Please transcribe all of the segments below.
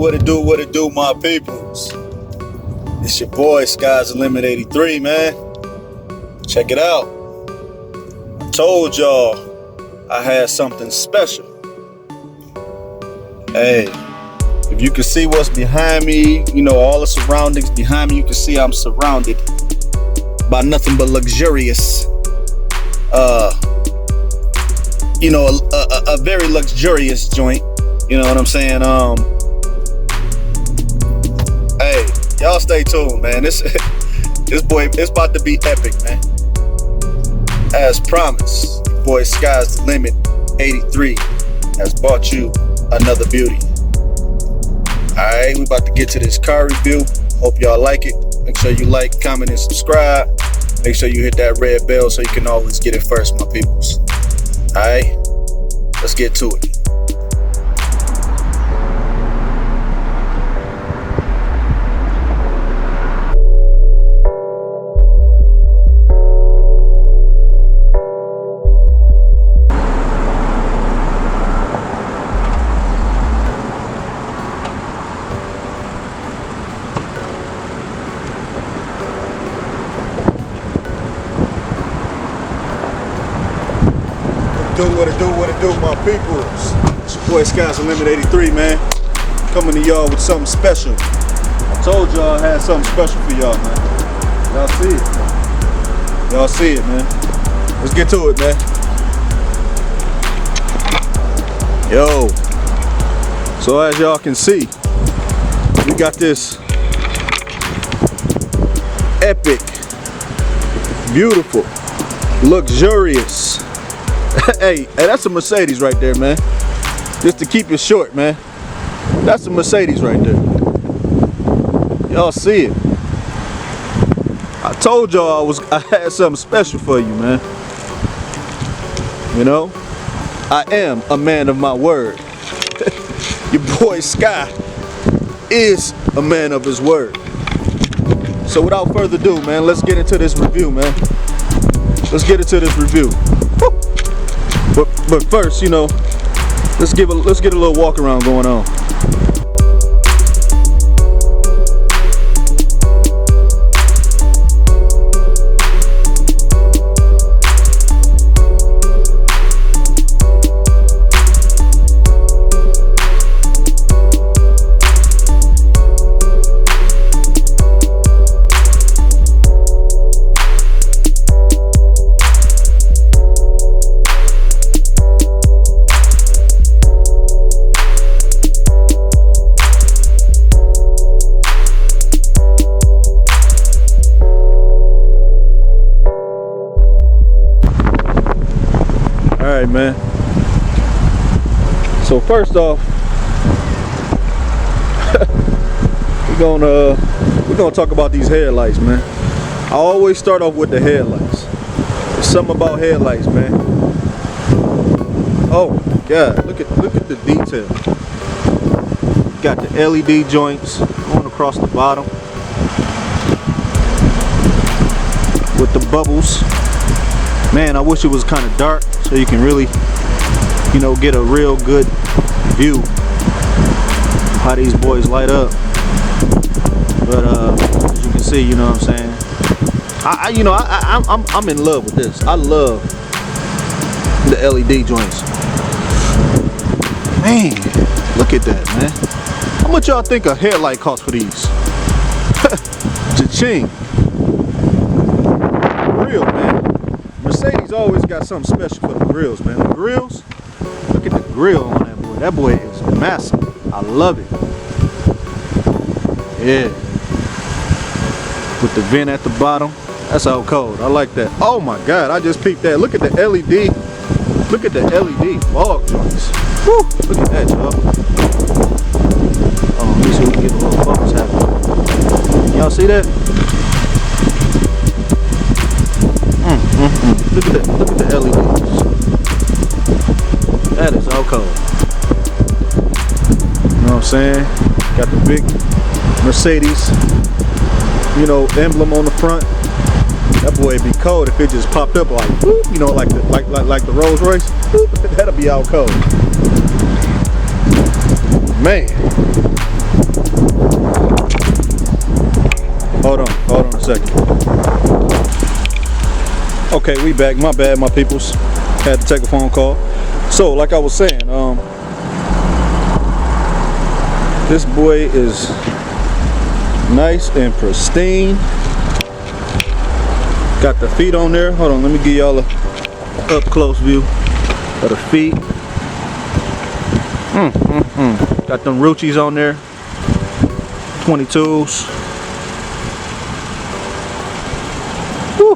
what it do, my peoples. It's your boy, Sky's the Limit 83, man. Check it out. I told y'all I had something special. Hey, if you can see what's behind me, you know, all the surroundings behind me, you can see I'm surrounded by nothing but luxurious, a very luxurious joint. You know what I'm saying? Hey, y'all stay tuned, man. This boy, it's about to be epic, man. As promised, your boy Sky's the Limit 83 has brought you another beauty. Alright, we about to get to this car review. Hope y'all like it. Make sure you like, comment, and subscribe. Make sure you hit that red bell so you can always get it first, my peoples. Alright, let's get to it. What it do, my peoples. It's your boy Sky's the Limit 83, man. Coming to y'all with something special. I told y'all I had something special for y'all, man. Y'all see it. Y'all see it, man. Let's get to it, man. Yo. So as y'all can see, we got this epic, beautiful, luxurious. Hey, that's a Mercedes right there, man. Just to keep it short, man. That's a Mercedes right there. Y'all see it. I told y'all I had something special for you, man. You know, I am a man of my word. Your boy Sky is a man of his word. So without further ado, man, let's get into this review, man. Let's get into this review. Woo! But first, you know, let's get a little walk around going on. Alright, man. So first off, we're gonna talk about these headlights, man. I always start off with the headlights. There's something about headlights, man. Oh my God, look at the detail. Got the LED joints going across the bottom with the bubbles. Man, I wish it was kind of dark so you can really, you know, get a real good view of how these boys light up. But as you can see, you know what I'm saying, I'm in love with this. I love the LED joints. Man, look at that, man. How much y'all think a headlight costs for these? Cha-ching. Real, man. Mercedes always got something special for the grills, man. The grills, look at the grill on that boy. That boy is massive. I love it. Yeah. With the vent at the bottom. That's all cold. I like that. Oh my God, I just peeped that. Look at the LED. Look at the LED fog joints. Woo! Look at that, y'all. Oh, let me see if we can get a little focus happening. Y'all see that? Look at that. Look at the LEDs. That is all cold. You know what I'm saying? Got the big Mercedes, you know, emblem on the front. That boy would be cold if it just popped up like, whoop, you know, like the Rolls Royce. Whoop, that'll be out cold. Man, second. Okay, we back. My bad, my peoples. Had to take a phone call. So, like I was saying, this boy is nice and pristine. Got the feet on there. Hold on, let me give y'all a up close view of the feet. Got them Ruchis on there. 22s. Woo.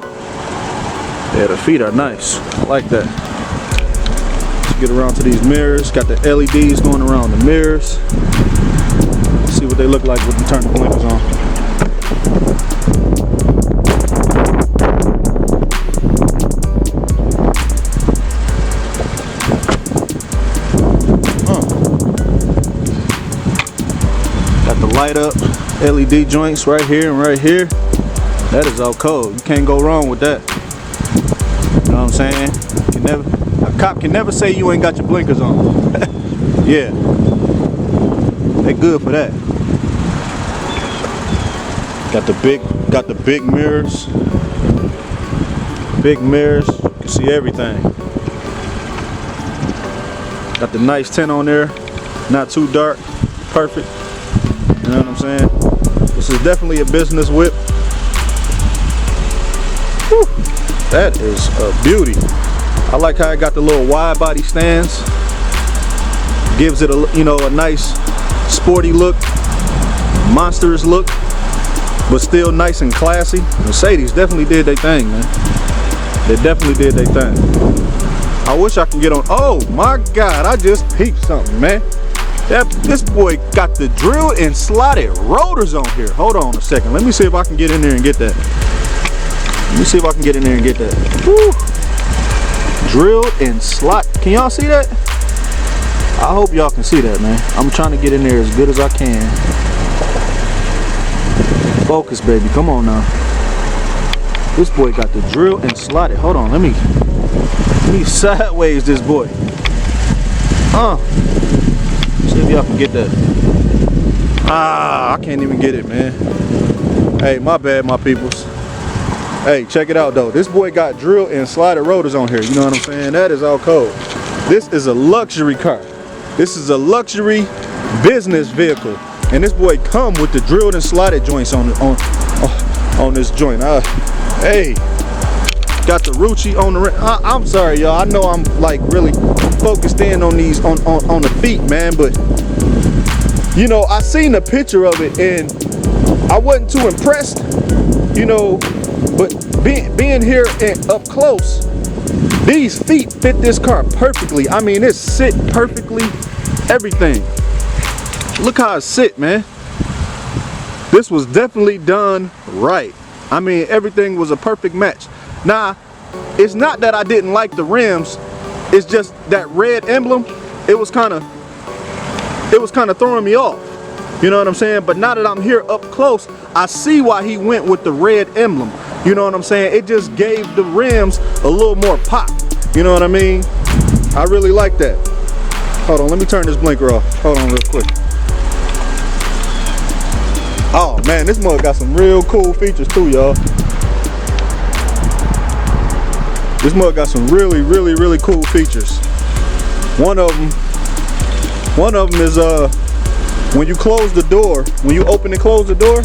Yeah, the feet are nice. I like that. Let's get around to these mirrors. Got the LEDs going around the mirrors. Let's see what they look like when you turn the blinkers on. Got the light up LED joints right here and right here. That is all cold. You can't go wrong with that. You know what I'm saying? A cop can never say you ain't got your blinkers on. Yeah. They good for that. Got the big mirrors. Big mirrors. You can see everything. Got the nice tint on there. Not too dark. Perfect. You know what I'm saying? This is definitely a business whip. Whew. That is a beauty. I like how it got the little wide body stands. Gives it a, you know, a nice sporty look, monstrous look, but still nice and classy. Mercedes definitely did their thing, man. They definitely did their thing. I wish I could get on. Oh my God, I just peeped something, man. This boy got the drilled and slotted rotors on here. Hold on a second. Let me see if I can get in there and get that. Let me see if I can get in there and get that. Woo. Drilled and slot. Can y'all see that? I hope y'all can see that, man. I'm trying to get in there as good as I can. Focus, baby. Come on now. This boy got the drill and slotted. Hold on. Let me sideways this boy. See if y'all can get that. I can't even get it, man. Hey, my bad, my peoples. Hey, check it out though. This boy got drilled and slotted rotors on here. You know what I'm saying? That is all cold. This is a luxury car. This is a luxury business vehicle. And this boy come with the drilled and slotted joints on this joint. Hey, got the Ruchi on the rim. I'm sorry, y'all. I know I'm like really focused in on these on the feet, man, but you know, I seen a picture of it and I wasn't too impressed, you know, but being here and up close, these feet fit this car perfectly. I mean, it sit perfectly, everything. Look how it sit, man. This was definitely done right. I mean, everything was a perfect match. Now, it's not that I didn't like the rims. It's just that red emblem. It was kind of throwing me off. You know what I'm saying? But now that I'm here up close, I see why he went with the red emblem. You know what I'm saying? It just gave the rims a little more pop. You know what I mean? I really like that. Hold on, let me turn this blinker off. Hold on real quick. Oh man, this mug got some real cool features too, y'all. This mug got some really cool features. One of them is when you close the door, when you open and close the door,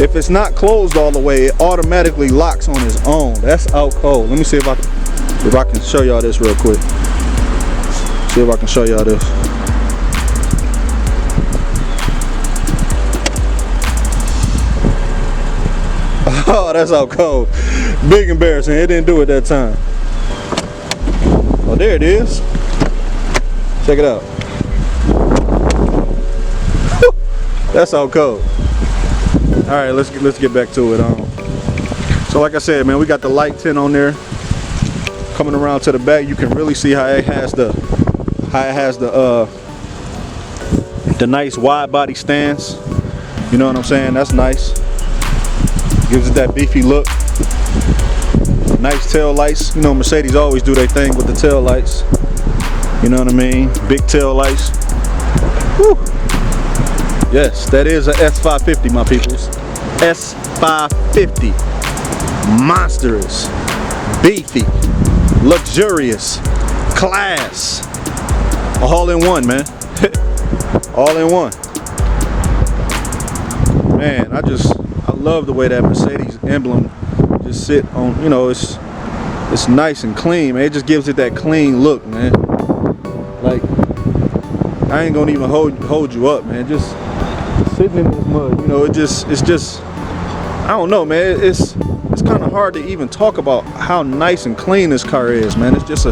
if it's not closed all the way, it automatically locks on its own. That's out cold. Let me see if I can show y'all this real quick. See if I can show y'all this. Oh, that's out cold. Big embarrassing. It didn't do it that time. Oh, there it is. Check it out. That's out cold. All right, let's get back to it. So like I said, man, we got the light tint on there. Coming around to the back, you can really see how it has the nice wide body stance. You know what I'm saying? That's nice. Gives it that beefy look. Nice tail lights. You know, Mercedes always do their thing with the tail lights. You know what I mean? Big tail lights. Woo. Yes, that is a S550, my peoples. S550. Monstrous, beefy, luxurious, class. All in one, man. All in one. Man, I love the way that Mercedes emblem just sit on, you know, it's nice and clean, man. It just gives it that clean look, man. Like, I ain't gonna even hold you up, man. Just sitting in this mud, you know, it's just, I don't know, man. It's kind of hard to even talk about how nice and clean this car is, man. It's just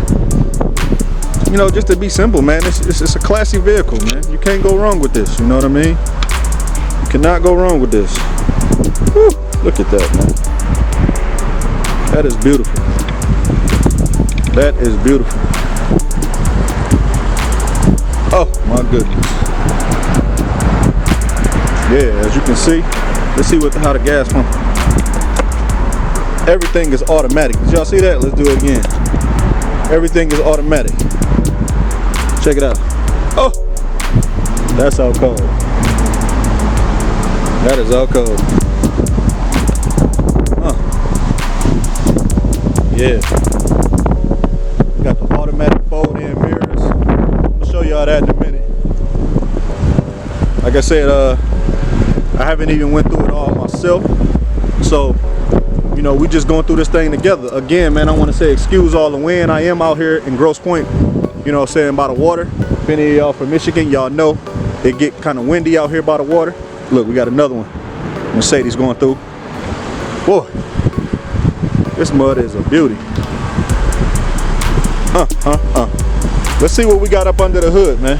you know, just to be simple, man, it's a classy vehicle, man. You can't go wrong with this, you know what I mean? You cannot go wrong with this. Whew, look at that, man. That is beautiful. That is beautiful. Oh my goodness. Yeah, as you can see, let's see how the gas pump. Everything is automatic. Did y'all see that? Let's do it again. Everything is automatic. Check it out. Oh, that's all cold. That is all cold. Yeah. Got the automatic fold-in mirrors. I'm gonna show y'all that in a minute. Like I said, I haven't even went through it all myself. So, you know, we just going through this thing together. Again, man, I want to say excuse all the wind. I am out here in Grosse Pointe, you know, saying by the water. If any of y'all from Michigan, y'all know it get kind of windy out here by the water. Look, we got another one. Mercedes going through. Boy, this mud is a beauty. Let's see what we got up under the hood, man.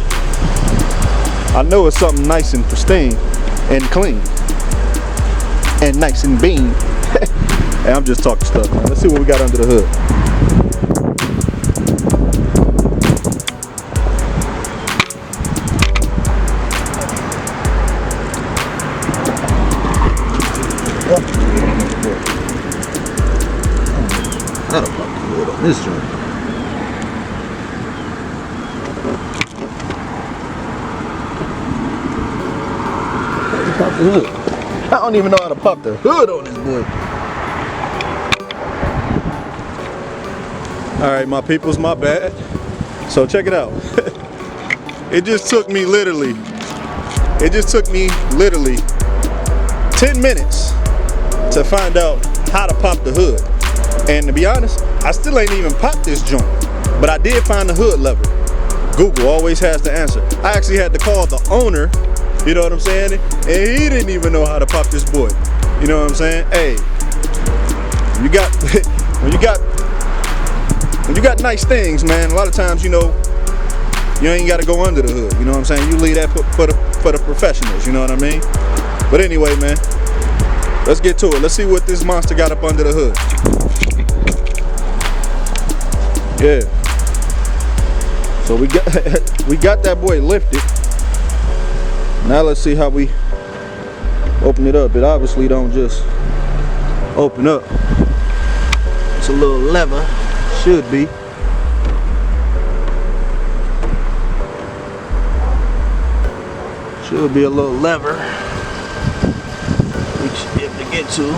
I know it's something nice and pristine and clean and nice and bean. Hey, I'm just talking stuff, man. Let's see what we got under the hood. That'll pop the hood on this joint. Pop the hood. I don't even know how to pop the hood on this boy. Alright, my peoples, my bad. So check it out. It just took me literally 10 minutes to find out how to pop the hood. And to be honest, I still ain't even popped this joint. But I did find the hood lever. Google always has the answer. I actually had to call the owner, you know what I'm saying? And he didn't even know how to pop this boy. You know what I'm saying? Hey, when you got nice things, man, a lot of times, you know, you ain't got to go under the hood. You know what I'm saying? You leave that for the professionals, you know what I mean? But anyway, man, let's get to it. Let's see what this monster got up under the hood. Yeah. So we got that boy lifted. Now let's see how we open it up. It obviously don't just open up. It's a little lever, should be. Should be a little lever we should be able to get to.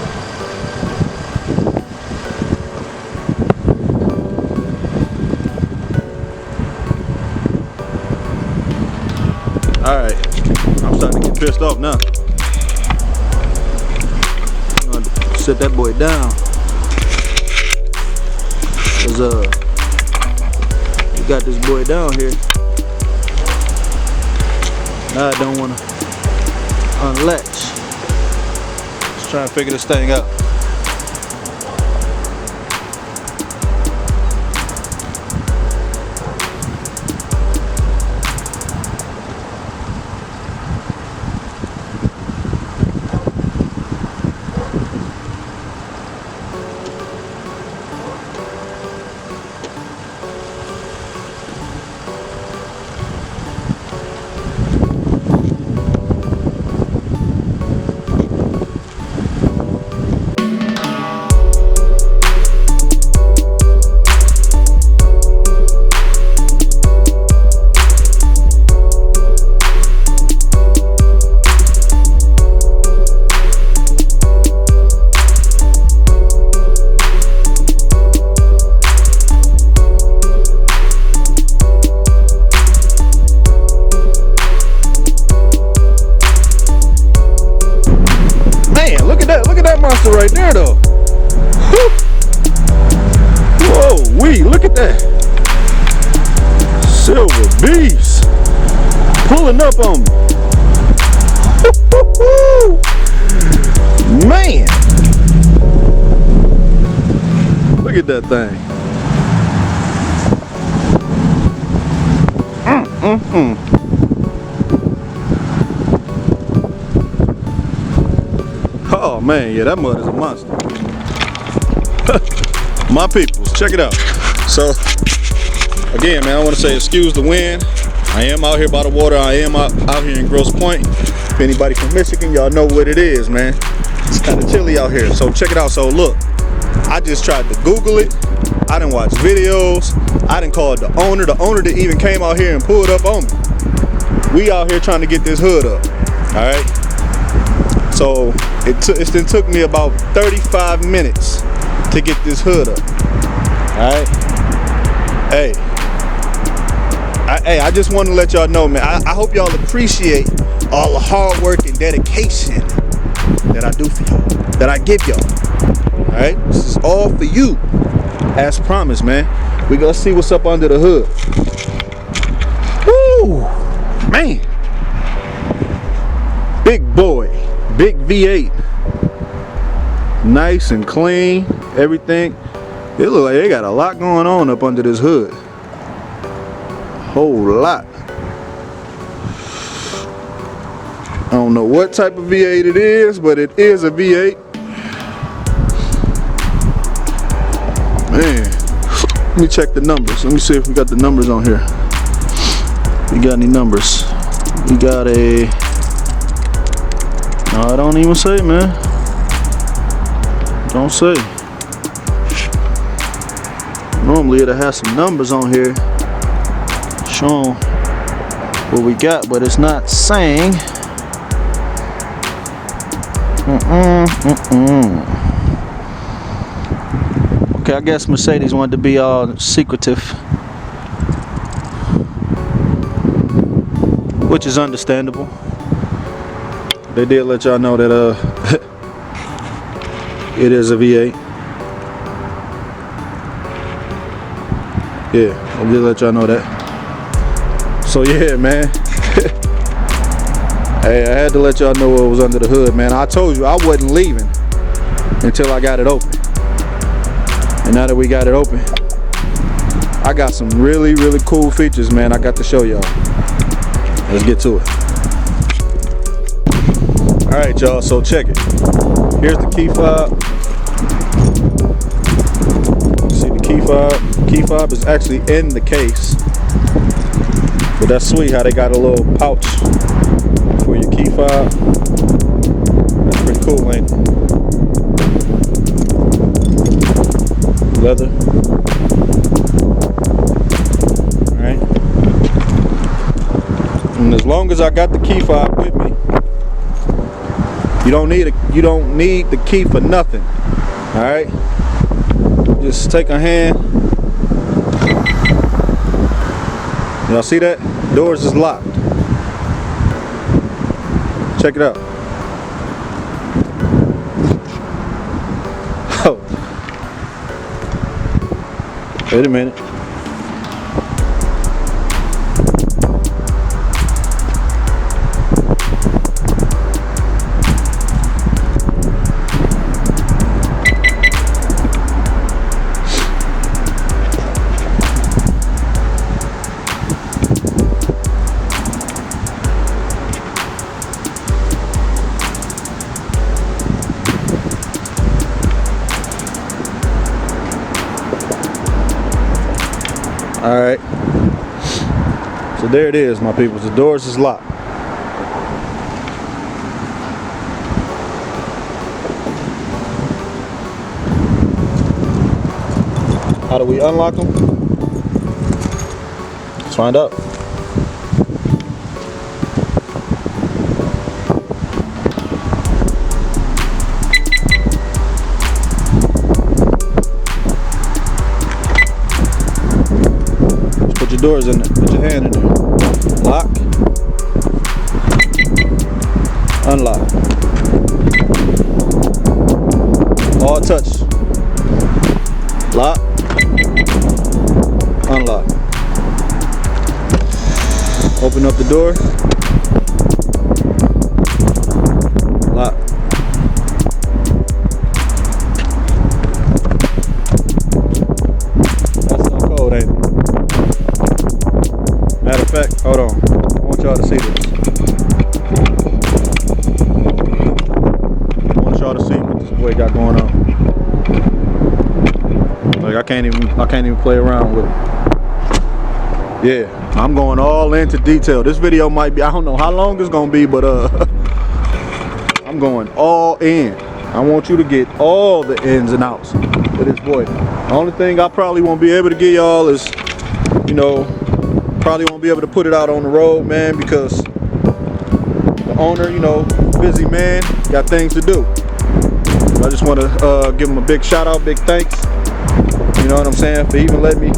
Alright, I'm starting to get pissed off now. I'm going to set that boy down. Cause we got this boy down here. Now I don't want to unlatch. Let's try and figure this thing out. right there though. Whew. Whoa, look at that. Silver beast pulling up on me. Man, look at that thing. Oh man, yeah, that mud is a monster. My peoples, check it out. So again, man, I want to say excuse the wind. I am out here by the water. I am out here in Grosse Pointe. If anybody from Michigan, y'all know what it is, man. It's kind of chilly out here. So check it out. So look, I just tried to Google it. I didn't watch videos. I didn't call the owner. The owner that even came out here and pulled up on me. We out here trying to get this hood up. All right. So it took me about 35 minutes to get this hood up. All right. Hey, I just want to let y'all know, man. I hope y'all appreciate all the hard work and dedication that I do for y'all, that I give y'all. All right. This is all for you, as promised, man. We gonna see what's up under the hood. Woo, man. Big boy, big V8. Nice and clean, everything. It look like they got a lot going on up under this hood. Whole lot. I don't know what type of V8 it is, but it is a V8. Man, let me check the numbers. Let me see if we got the numbers on here. We got any numbers? We got a... No, I don't even say, man. Don't say. Normally it'll have some numbers on here showing what we got, but it's not saying. Okay, I guess Mercedes wanted to be all secretive, which is understandable. They did let y'all know that it is a V8. Yeah, I did let y'all know that. So yeah, man. Hey, I had to let y'all know what was under the hood, man. I told you I wasn't leaving until I got it open. And now that we got it open, I got some really, really cool features, man. I got to show y'all. Let's get to it. All right, y'all, so check it. Here's the key fob. See the key fob? The key fob is actually in the case. But that's sweet how they got a little pouch for your key fob. That's pretty cool, ain't it? Leather. Alright. And as long as I got the key fob with me, you don't need the key for nothing. Alright? Just take a hand. Y'all see that? Doors is locked. Check it out. Oh. Wait a minute. All right, so there it is, my people. The doors is locked. How do we unlock them? Let's find out. Doors in there. Put your hand in there. Lock. Unlock. touch. Lock. Unlock. Open up the door. Lock. That's so cold, ain't it? Matter of fact, hold on. I want y'all to see this. I want y'all to see what this boy got going on. Like I can't even play around with it. Yeah, I'm going all into detail. This video might be, I don't know how long it's gonna be, but I'm going all in. I want you to get all the ins and outs of this boy. The only thing I probably won't be able to get y'all is, you know, probably won't be able to put it out on the road, man, because the owner, you know, busy man, got things to do. I just want to give him a big shout out, big thanks. You know what I'm saying, for even letting me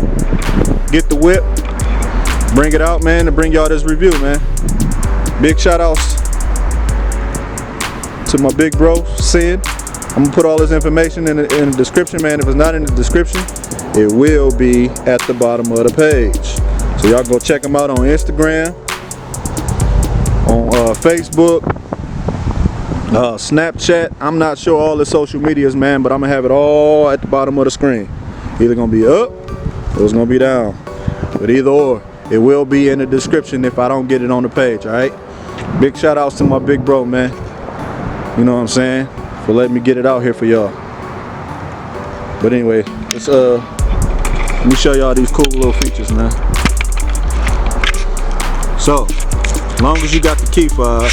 get the whip, bring it out, man, and bring y'all this review, man. Big shout outs to my big bro, Sid. I'm gonna put all his information in the description, man. If it's not in the description, it will be at the bottom of the page. So y'all go check him out on Instagram, on Facebook, Snapchat. I'm not sure all the social medias, man, but I'm gonna have it all at the bottom of the screen. Either gonna be up or it's gonna be down. But either or, it will be in the description if I don't get it on the page, alright? Big shout outs to my big bro, man. You know what I'm saying? For letting me get it out here for y'all. But anyway, let's let me show y'all these cool little features, man. So, as long as you got the key fob,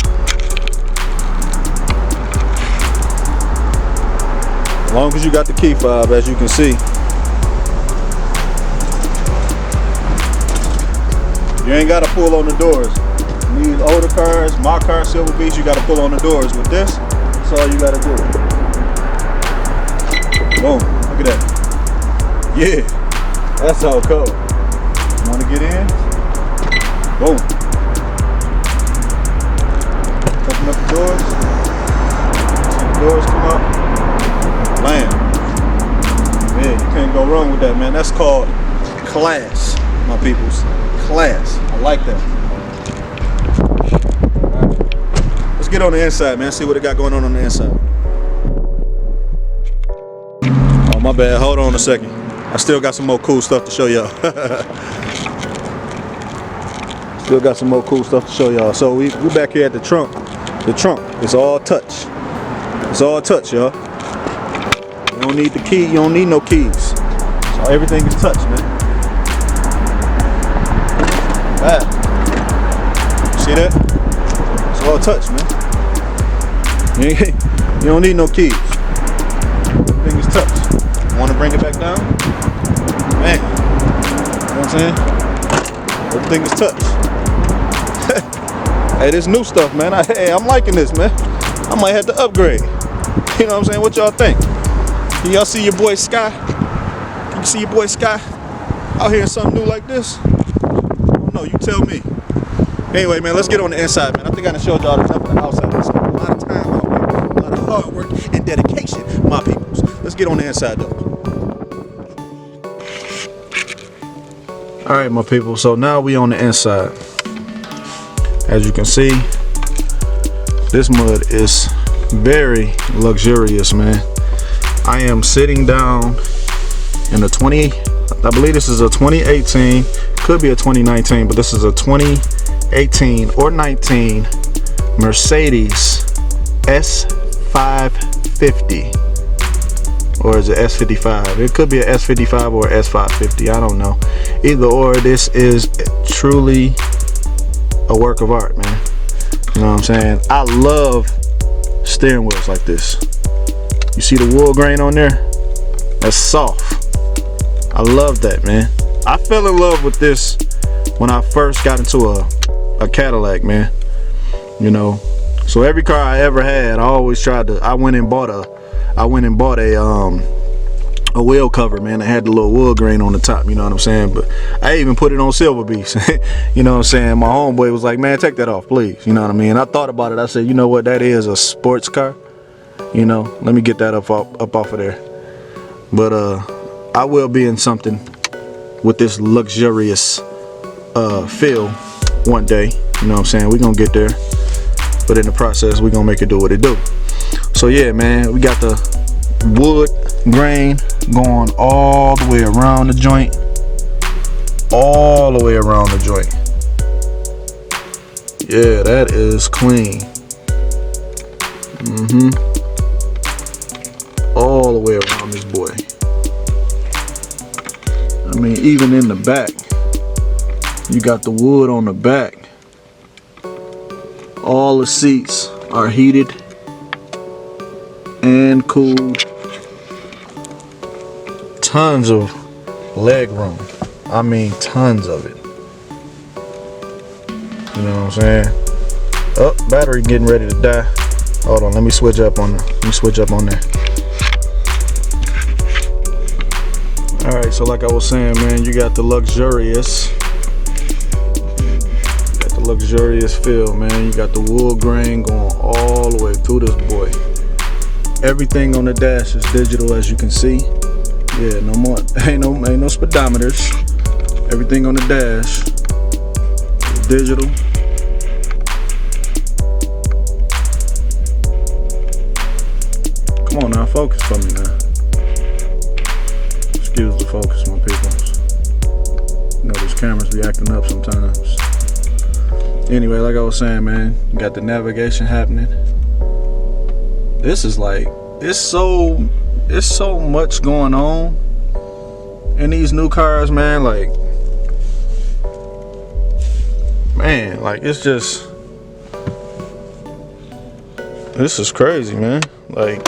as you can see, you ain't gotta pull on the doors. These older cars, my car, Silver Beach, you gotta pull on the doors. With this, that's all you gotta do. Boom, look at that. Yeah, that's all cool. You wanna get in? Boom. Open up the doors. See the doors come up. Bam. Yeah, you can't go wrong with that, man. That's called class, my peoples. Class. I like that. Right. Let's get on the inside, man. See what it got going on the inside. Oh, my bad. Hold on a second. I still got some more cool stuff to show y'all. Still got some more cool stuff to show y'all. So we back here at the trunk. The trunk is all touch. It's all touch, y'all. You don't need the key. You don't need no keys. So everything is touch, man. Wow. See that? It's all touch, man. You don't need no keys. Everything is touch. Want to bring it back down? Man. You know what I'm saying? Everything is touch. Hey, this new stuff, man. Hey, I'm liking this, man. I might have to upgrade. You know what I'm saying? What y'all think? Can y'all see your boy Sky? Can you see your boy Sky out here in something new like this? No, you tell me. Anyway, man, let's get on the inside, man. I think I done showed y'all enough of the outside. Let's spend a lot of time out here, a lot of hard work and dedication, my peoples. Let's get on the inside, though. All right, my people. So now we on the inside. As you can see, this mud is very luxurious, man. I am sitting down in a I believe this is a 2018, could be a 2019, but this is a 2018 or 19 Mercedes S550. Or is it S55? It could be a S55 or S550, I don't know. Either or, this is truly a work of art, man. You know what I'm saying? I love steering wheels like this. You see the wood grain on there? That's soft. I love that, man. I fell in love with this when I first got into a Cadillac, man. You know, so every car I ever had, I always tried to. I went and bought a wheel cover, man. It had the little wood grain on the top, you know what I'm saying? But I even put it on Silver Beast. You know what I'm saying? My homeboy was like, man, take that off, please. You know what I mean? I thought about it. I said, you know what? That is a sports car. You know, let me get that up off of there. But I will be in something with this luxurious feel one day. You know what I'm saying? We're gonna get there, but in the process we're gonna make it do what it do. So yeah, man, we got the wood grain going all the way around the joint, all the way around the joint. Yeah, that is clean. All the way around this boy. I mean, even in the back, you got the wood on the back. All the seats are heated and cooled. Tons of leg room. I mean, tons of it. You know what I'm saying? Oh, battery getting ready to die. Hold on, let me switch up on there. Alright, so like I was saying, man, you got the luxurious feel, man. You got the wood grain going all the way through this boy. Everything on the dash is digital, as you can see. Yeah, no more, ain't no speedometers. Everything on the dash is digital. Come on now, focus for me now. Excuse the focus, my people. You know, these cameras be acting up sometimes. Anyway, like I was saying, man, you got the navigation happening. This is like, it's so much going on in these new cars, man. Like, man, like, it's just, this is crazy, man. Like,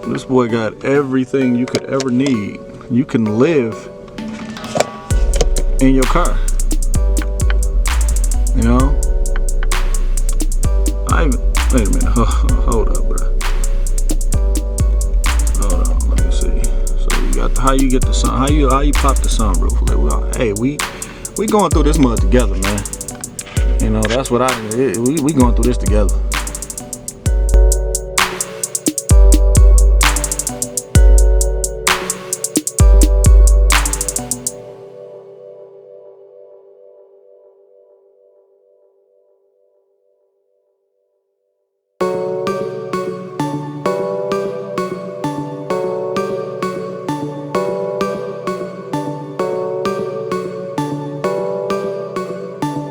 this boy got everything you could ever need. You can live in your car. You know? Wait a minute. Hold up, bro. Hold on. Let me see. So you got how you get the sun? How you pop the sunroof? Like, hey, we going through this mud together, man. You know, that's what we going through this together.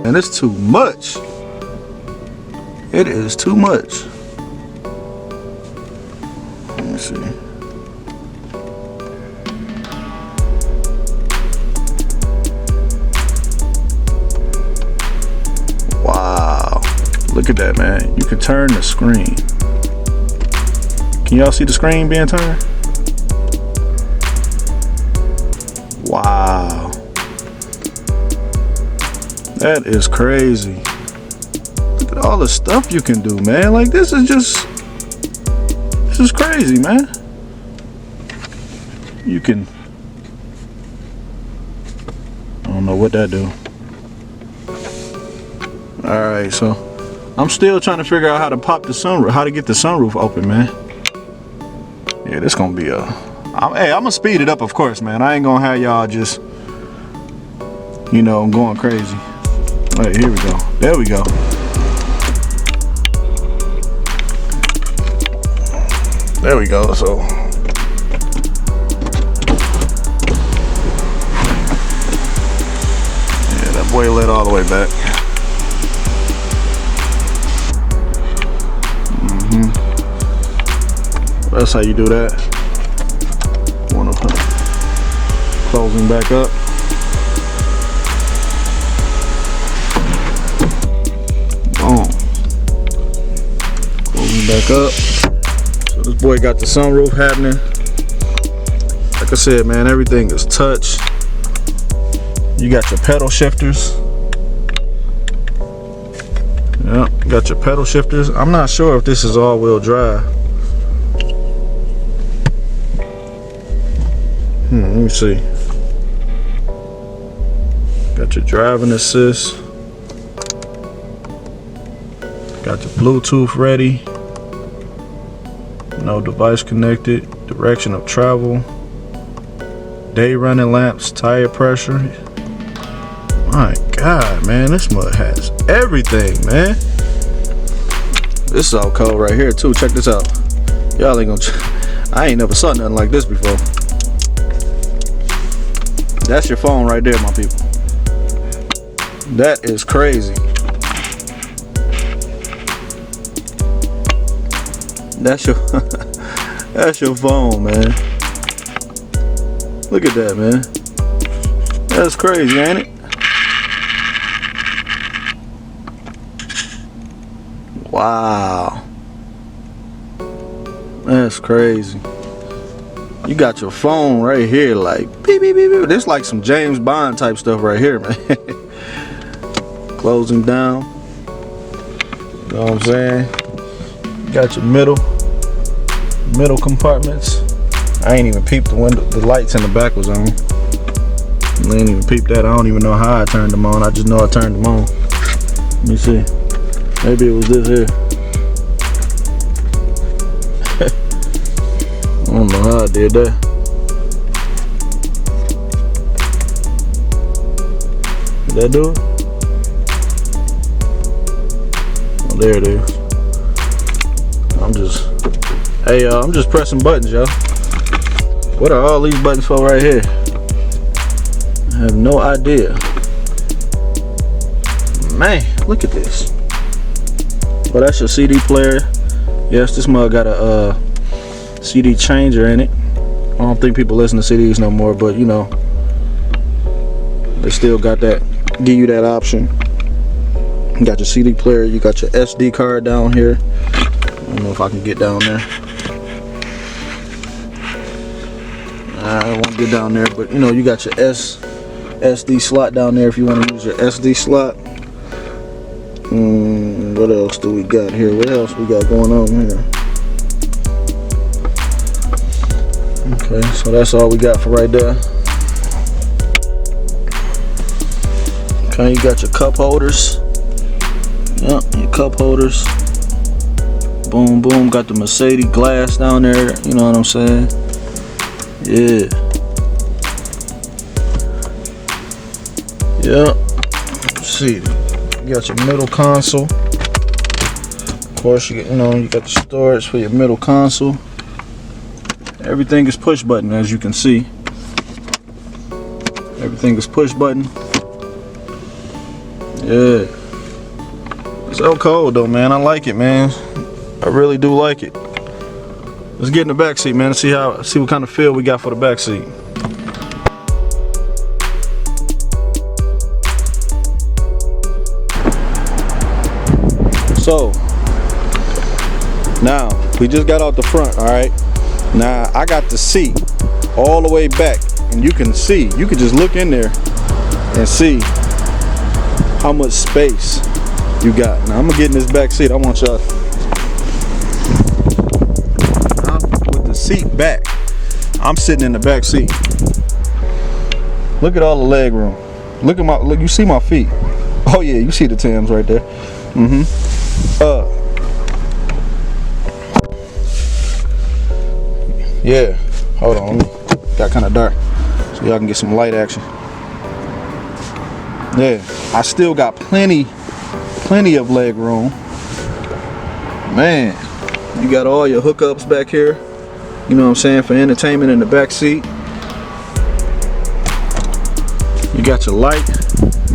And it's too much. It is too much. Let me see. Wow. Look at that, man. You can turn the screen. Can y'all see the screen being turned? Wow. That is crazy. Look at all the stuff you can do, man. Like, this is crazy, man. You can, I don't know what that do. Alright, so I'm still trying to figure out how to pop the sunroof, how to get the sunroof open, man. Yeah, this gonna be hey, I'm gonna speed it up, of course, man. I ain't gonna have y'all just, you know, going crazy. Alright, here we go. There we go. There we go. So yeah, that boy led all the way back. That's how you do that. One of them closing back up. Boom. Closing back up. So this boy got the sunroof happening. Like I said, man, everything is touch. You got your pedal shifters. Yep, you got your pedal shifters. I'm not sure if this is all-wheel drive. Let me see. Got your driving assist. Got your Bluetooth ready. No device connected. Direction of travel. Day running lamps. Tire pressure. My God, man, this mud has everything, man. This is all cold right here too. Check this out. Y'all ain't gonna. I ain't never saw nothing like this before. That's your phone right there, my people. That is crazy. That's your that's your phone, man. Look at that, man. That's crazy, ain't it? Wow. That's crazy. You got your phone right here, like beep beep beep beep. This like some James Bond type stuff right here, man. Closing down. You know what I'm saying? You got your middle compartments. I ain't even peeped the window. The lights in the back was on. I ain't even peeped that. I don't even know how I turned them on. I just know I turned them on. Let me see. Maybe it was this here. I don't know how I did that. Did that do it? Oh, there it is. I'm just pressing buttons, y'all. What are all these buttons for right here? I have no idea. Man, look at this. Oh, that's your CD player. Yes, this mug got a CD changer in it. I don't think people listen to CDs no more, but you know, they still got that, give you that option. You got your CD player, you got your SD card down here. I don't know if I can get down there. I won't get down there, but you know, you got your SD slot down there if you want to use your SD slot. What else do we got here? What else we got going on here? Okay, so that's all we got for right there. Okay, you got your cup holders. Yep, your cup holders. Boom, boom. Got the Mercedes glass down there. You know what I'm saying? Yeah. Yep. Let's see. You got your middle console. Of course, you got the storage for your middle console. Everything is push button, as you can see. Everything is push button. Yeah. It's so cold though, man. I like it, man. I really do like it. Let's get in the back seat, man, and see what kind of feel we got for the back seat. So now we just got out the front, all right? Now I got the seat all the way back, and you can just look in there and see how much space you got. Now I'm gonna get in this back seat. I want y'all with the seat back. I'm sitting in the back seat. Look at all the leg room. Look, you see my feet. Oh yeah, you see the Timbs right there. Yeah, hold on, got kind of dark, so y'all can get some light action. Yeah, I still got plenty of leg room. Man, you got all your hookups back here, you know what I'm saying, for entertainment in the back seat. You got your light.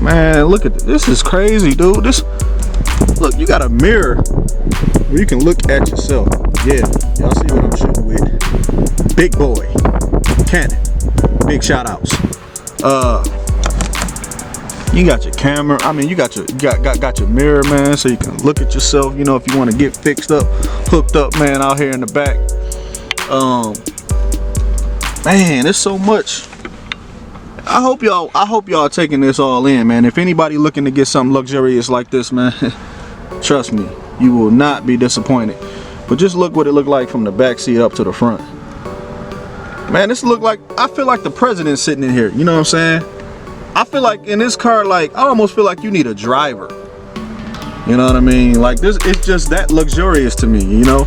Man, look at this. This is crazy, dude. Look, you got a mirror where you can look at yourself. Yeah, y'all see what I'm shooting with. Big boy, Canon, big shout outs. You got your camera. I mean, you got your mirror, man, so you can look at yourself. You know, if you want to get fixed up, hooked up, man, out here in the back. Man, there's so much. I hope y'all taking this all in, man. If anybody looking to get something luxurious like this, man, trust me, you will not be disappointed. But just look what it looked like from the back seat up to the front. Man, this look like, I feel like the president's sitting in here. You know what I'm saying? I feel like in this car, like, I almost feel like you need a driver. You know what I mean? Like this, it's just that luxurious to me, you know?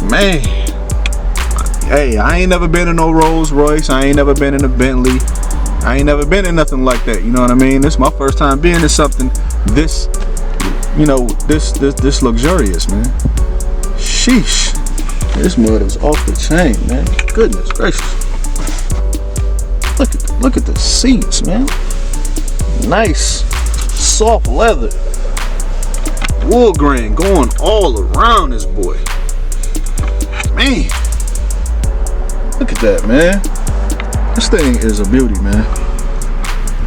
Man. Hey, I ain't never been in no Rolls Royce. I ain't never been in a Bentley. I ain't never been in nothing like that, you know what I mean? This is my first time being in something this, you know, this luxurious, man. Sheesh. This mud is off the chain, man. Goodness gracious. Look at the seats, man. Nice, soft leather. Wood grain going all around this boy. Man. Look at that, man. This thing is a beauty, man.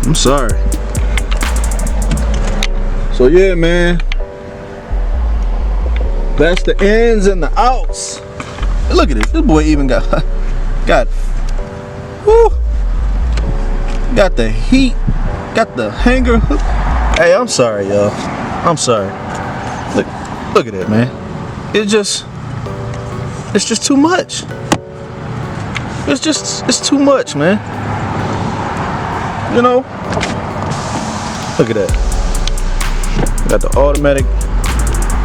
I'm sorry. So yeah, man. That's the ins and the outs. Look at this. This boy even got whoo, got the heat, got the hanger hook. Hey, I'm sorry, y'all. I'm sorry. Look at that, man. It's just too much. It's too much, man. You know? Look at that. Got the automatic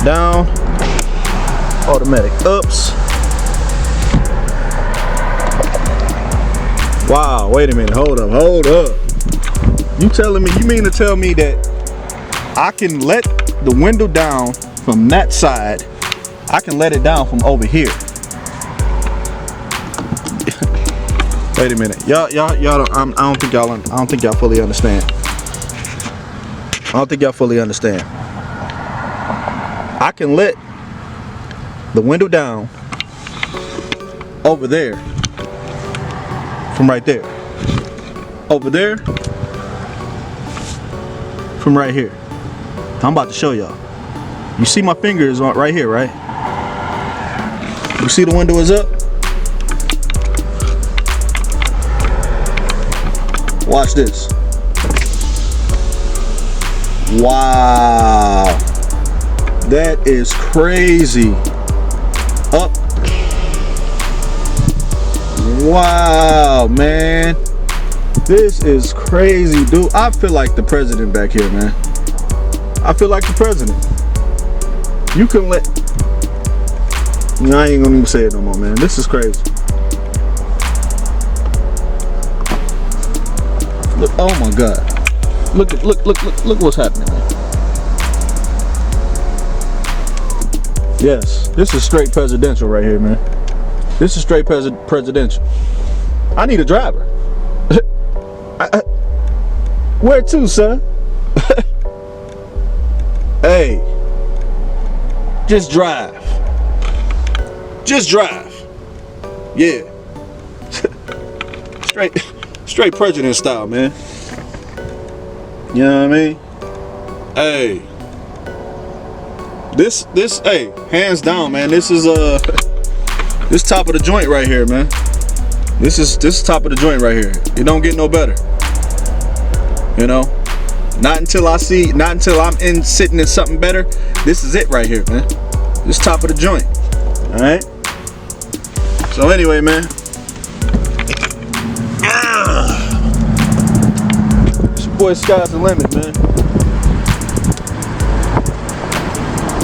down, automatic ups. Wow, wait a minute, hold up. You mean to tell me that I can let the window down from that side, I can let it down from over here. Wait a minute, y'all don't, I don't think y'all fully understand. I can let the window down over there, from right there, over there, from right here. I'm about to show y'all. You see my fingers on right here, right? You see the window is up? Watch this. Wow. That is crazy. Up. Wow, man. This is crazy, dude. I feel like the president back here, man. I feel like the president. You can let... No, I ain't gonna even say it no more, man. This is crazy. Look, oh my God. Look what's happening, man. Yes, this is straight presidential right here, man. This is straight presidential. I need a driver. Where to, son? Hey, just drive. Just drive. Yeah. Straight president style, man. You know what I mean? Hey. This, hey, hands down, man. This is this top of the joint right here, man. This is top of the joint right here. It don't get no better. You know? Not until I'm sitting in something better. This is it right here, man. This top of the joint. Alright? So anyway, man. It's your boy Sky's the Limit, man.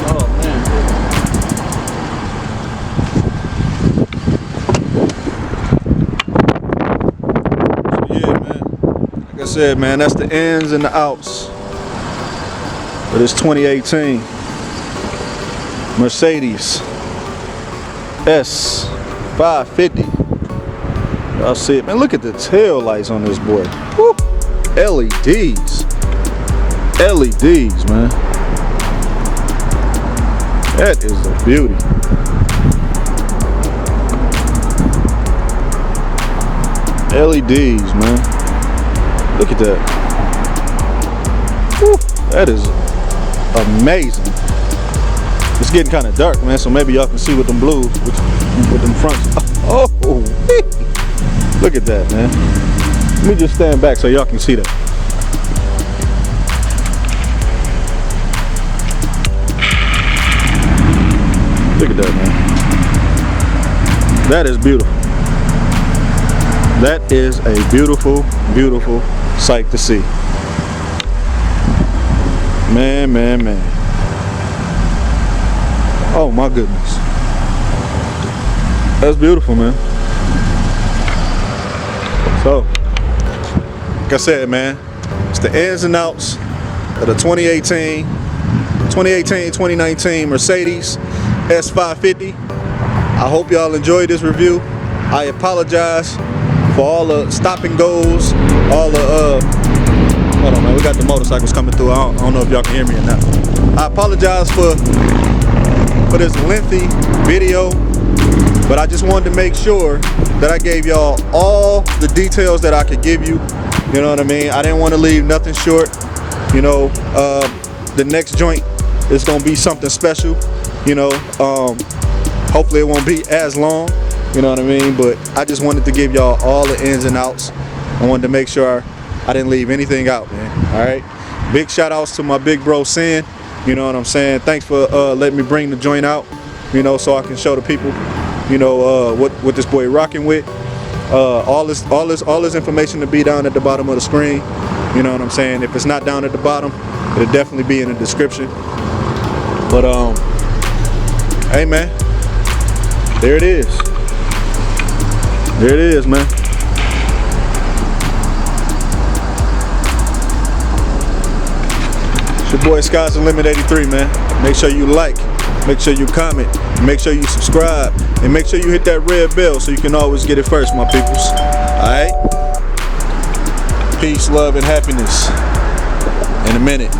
Oh man. So yeah, man. Like I said, man, that's the ins and the outs for this 2018 Mercedes S550. Y'all see it, man. Look at the tail lights on this boy. Woo. LEDs, man. That is a beauty. LEDs, man. Look at that. Woo. That is amazing. It's getting kind of dark, man, so maybe y'all can see with them blues, with them fronts. Oh, look at that, man. Let me just stand back so y'all can see that. Look at that, man. That is beautiful. That is a beautiful, beautiful sight to see. Man, man, man. Oh my goodness. That's beautiful, man. So, like I said, man, it's the ins and outs of the 2018-2019 Mercedes S550. I hope y'all enjoyed this review. I apologize for all the stop and goes, all the hold on, man, we got the motorcycles coming through. I don't know if y'all can hear me or not. I apologize for this lengthy video, but I just wanted to make sure that I gave y'all all the details that I could give you. You know what I mean? I didn't want to leave nothing short. You know, the next joint is gonna be something special. You know, hopefully it won't be as long. You know what I mean? But I just wanted to give y'all all the ins and outs. I wanted to make sure I didn't leave anything out, man. All right. Big shout outs to my big bro Sin. You know what I'm saying? Thanks for letting me bring the joint out. You know, so I can show the people, you know, what this boy rocking with. All this information to be down at the bottom of the screen. You know what I'm saying? If it's not down at the bottom, it'll definitely be in the description. But hey man, there it is. There it is, man. It's your boy Sky's the Limit 83, man. Make sure you like, make sure you comment, make sure you subscribe, and make sure you hit that red bell so you can always get it first, my peoples. Alright? Peace, love, and happiness. In a minute.